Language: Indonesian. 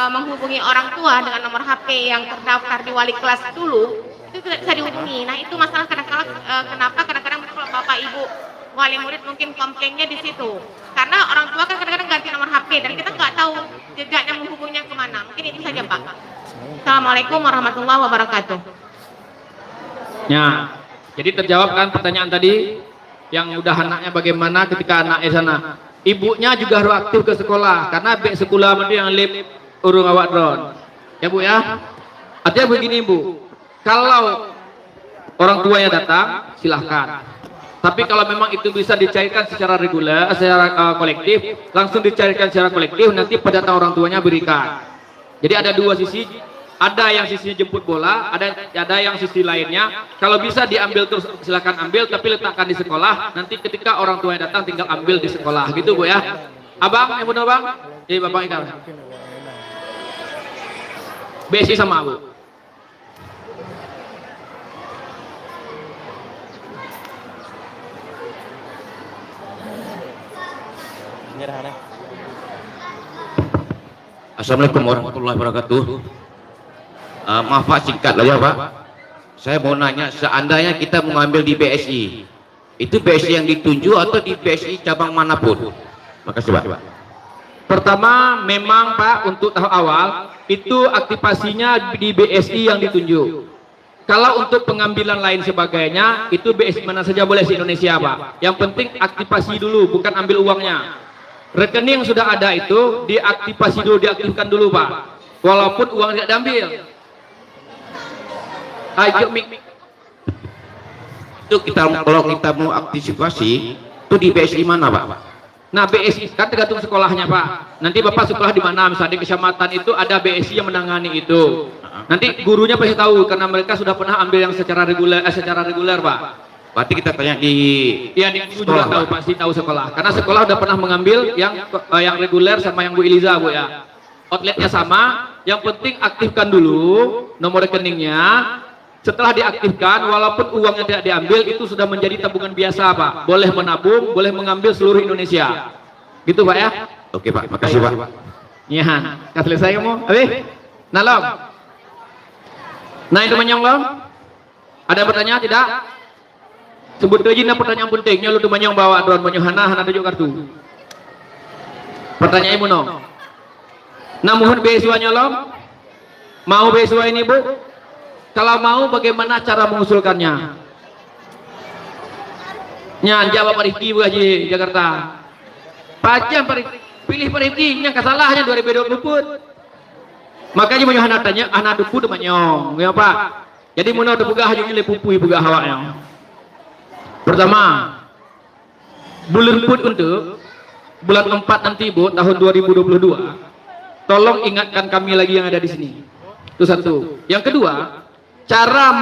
menghubungi orang tua dengan nomor HP yang terdaftar di wali kelas dulu, itu tidak bisa dihubungi. Nah, itu masalah kadang-kadang kenapa kadang-kadang kalau bapak ibu wali murid mungkin komplainnya di situ. Karena orang tua kan kadang-kadang ganti nomor HP dan kita nggak tahu jejaknya menghubungnya kemana. Mungkin itu saja, Pak. Assalamualaikum warahmatullahi wabarakatuh. Ya, jadi terjawab kan pertanyaan tadi yang udah anaknya bagaimana ketika anaknya sana. Ibunya juga harus aktif ke sekolah karena bek sekolah itu yang lip urung awak drone. Ya Bu ya. Artinya begini Bu, kalau orang tuanya datang silahkan. Tapi kalau memang itu bisa dicairkan secara reguler, secara kolektif, langsung dicairkan secara kolektif, nanti pada orang tuanya berikan. Jadi ada dua sisi, ada yang sisinya jemput bola, ada yang sisi lainnya. Kalau bisa diambil terus silakan ambil, tapi letakkan di sekolah. Nanti ketika orang tuanya datang tinggal ambil di sekolah, gitu Bu ya. Abang, ibu abang, jadi bapak ikan. BSI sama Bu. Assalamualaikum warahmatullahi wabarakatuh. Maaf Pak, singkat aja Pak. Saya mau nanya, seandainya kita mengambil di BSI, itu BSI yang ditunjuk atau di BSI cabang manapun? Makasih Pak. Pertama, memang Pak, untuk tahap awal itu aktivasinya di BSI yang ditunjuk. Kalau untuk pengambilan lain sebagainya, itu BSI mana saja boleh di Indonesia Pak. Yang penting aktivasi dulu, bukan ambil uangnya. Rekening yang sudah ada itu diaktifasi dulu, diaktifkan dulu Pak, walaupun uang tidak diambil. Ayo Itu kalau kita mau aktivasi itu di BSI mana Pak? Nah BSI kan tergantung sekolahnya Pak. Nanti Bapak sekolah di mana, misalnya di kecamatan itu ada BSI yang menangani itu. Nanti gurunya pasti tahu karena mereka sudah pernah ambil yang secara reguler Pak. Berarti kita tanya di Guru juga tahu, pasti tahu sekolah. Karena sekolah udah pernah mengambil yang reguler sama yang Bu Eliza Bu ya. Outletnya sama, yang penting aktifkan dulu nomor rekeningnya. Setelah diaktifkan, walaupun uangnya tidak diambil, itu sudah menjadi tabungan biasa Pak. Boleh menabung, boleh mengambil seluruh Indonesia. Gitu Pak ya. Oke Pak, makasih Pak. Ya, kan selesai kamu? Habis? Nalom. Nah itu manyong lom. Ada pertanyaan tidak? Sebut aja pertanyaan pentingnya lu tuh manyong bawa drone manyong hana tunjuk kartu. Pertanyaan ibu no. Namun beasiswanya lom. Mau beasiswa ini Bu? Kalau mau bagaimana cara mengusulkannya? Nyan jawab Pak Rifki Bu Haji Jakarta. Pajang pilih Pak Rifki yang kesalahnya 2020 pun. Makanya manyong hana tanya anak dupu manyong. Ya Pak. Jadi mau terbuka hajungnya lepupui buka hawanya. Pertama, bulan put untuk bulan 4 nanti Bu tahun 2022. Tolong ingatkan kami lagi yang ada di sini. Itu satu. Yang kedua, cara